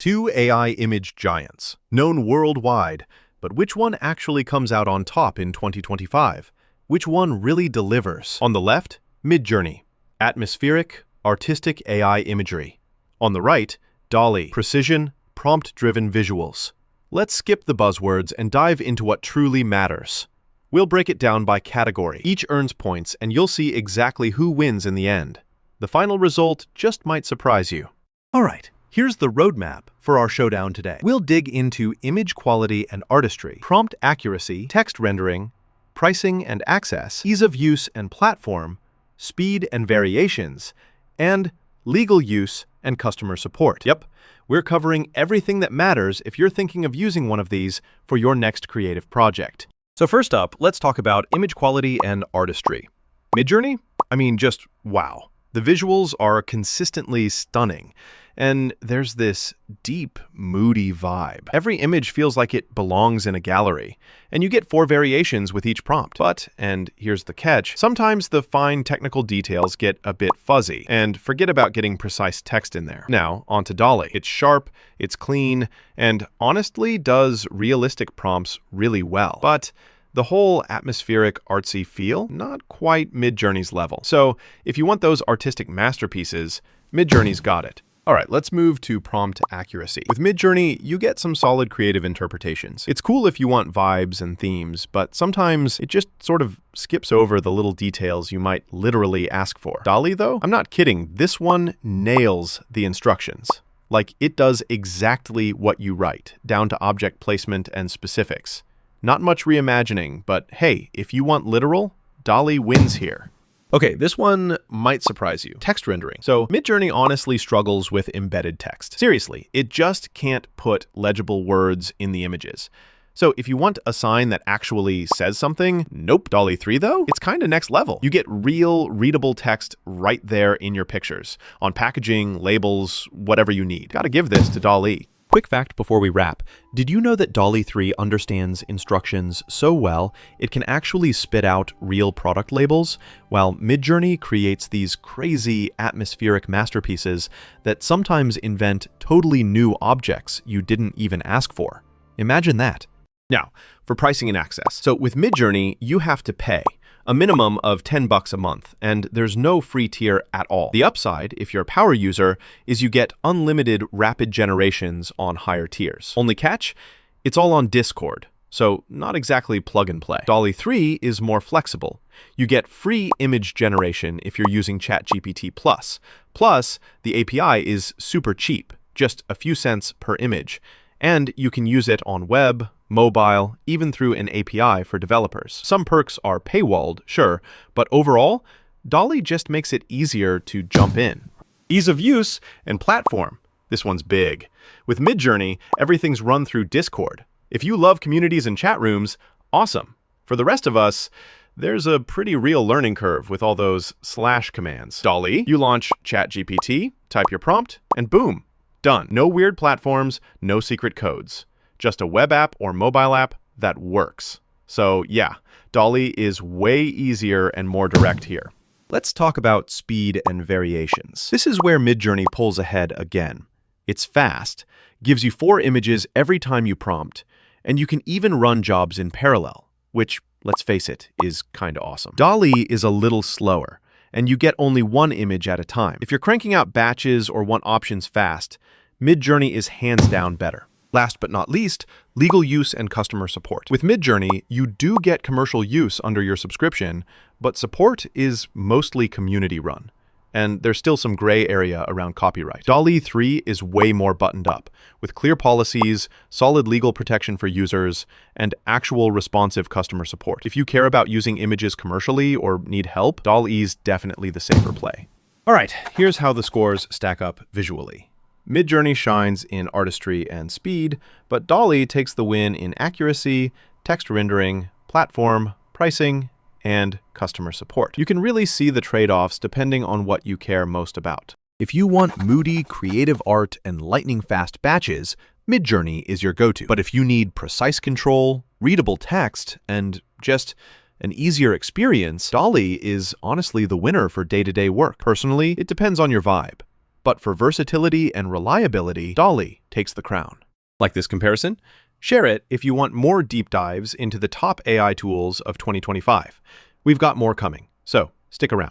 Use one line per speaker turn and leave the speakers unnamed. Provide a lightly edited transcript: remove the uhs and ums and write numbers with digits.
Two AI image giants, known worldwide, but which one actually comes out on top in 2025? Which one really delivers? On the left, MidJourney, atmospheric, artistic AI imagery. On the right, DALL-E, precision, prompt-driven visuals. Let's skip the buzzwords and dive into what truly matters. We'll break it down by category. Each earns points, and you'll see exactly who wins in the end. The final result just might surprise you. All right, here's the roadmap for our showdown today. We'll dig into image quality and artistry, prompt accuracy, text rendering, pricing and access, ease of use and platform, speed and variations, and legal use and customer support. Yep, we're covering everything that matters if you're thinking of using one of these for your next creative project. So first up, let's talk about image quality and artistry. MidJourney? I mean, just wow. The visuals are consistently stunning, and there's this deep, moody vibe. Every image feels like it belongs in a gallery, and you get 4 variations with each prompt. But, and here's the catch, sometimes the fine technical details get a bit fuzzy, and forget about getting precise text in there. Now, onto DALL-E. It's sharp, it's clean, and honestly does realistic prompts really well. But the whole atmospheric, artsy feel, not quite MidJourney's level. So if you want those artistic masterpieces, MidJourney's got it. All right, let's move to prompt accuracy. With MidJourney, you get some solid creative interpretations. It's cool if you want vibes and themes, but sometimes it just sort of skips over the little details you might literally ask for. DALL-E, though? I'm not kidding. This one nails the instructions. Like, it does exactly what you write, down to object placement and specifics. Not much reimagining, but hey, if you want literal, DALL-E wins here. Okay, this one might surprise you. Text rendering. So MidJourney honestly struggles with embedded text. Seriously, it just can't put legible words in the images. So if you want a sign that actually says something, nope. DALL-E 3 though, it's kind of next level. You get real readable text right there in your pictures, on packaging, labels, whatever you need. Gotta give this to DALL-E. Quick fact before we wrap, did you know that DALL-E 3 understands instructions so well it can actually spit out real product labels, while MidJourney creates these crazy atmospheric masterpieces that sometimes invent totally new objects you didn't even ask for? Imagine that. Now, for pricing and access. So with MidJourney, you have to pay a minimum of $10 a month, and there's no free tier at all. The upside, if you're a power user, is you get unlimited rapid generations on higher tiers. Only catch? It's all on Discord, so not exactly plug and play. DALL-E 3 is more flexible. You get free image generation if you're using ChatGPT+. Plus, the API is super cheap, just a few cents per image, and you can use it on web, mobile, even through an API for developers. Some perks are paywalled, sure, but overall, DALL-E just makes it easier to jump in. Ease of use and platform. This one's big. With MidJourney, everything's run through Discord. If you love communities and chat rooms, awesome. For the rest of us, there's a pretty real learning curve with all those / commands. DALL-E, you launch ChatGPT, type your prompt, and boom, done. No weird platforms, no secret codes. Just a web app or mobile app that works. So yeah, DALL-E is way easier and more direct here. Let's talk about speed and variations. This is where MidJourney pulls ahead again. It's fast, gives you 4 images every time you prompt, and you can even run jobs in parallel, which, let's face it, is kinda awesome. DALL-E is a little slower, and you get only 1 image at a time. If you're cranking out batches or want options fast, MidJourney is hands down better. Last but not least, legal use and customer support. With MidJourney, you do get commercial use under your subscription, but support is mostly community run. And there's still some gray area around copyright. DALL-E 3 is way more buttoned up, with clear policies, solid legal protection for users, and actual responsive customer support. If you care about using images commercially or need help, DALL-E's definitely the safer play. All right, here's how the scores stack up visually. MidJourney shines in artistry and speed, but DALL-E takes the win in accuracy, text rendering, platform, pricing, and customer support. You can really see the trade-offs depending on what you care most about. If you want moody, creative art and lightning-fast batches, MidJourney is your go-to. But if you need precise control, readable text, and just an easier experience, DALL-E is honestly the winner for day-to-day work. Personally, it depends on your vibe. But for versatility and reliability, DALL-E takes the crown. Like this comparison? Share it if you want more deep dives into the top AI tools of 2025. We've got more coming, so stick around.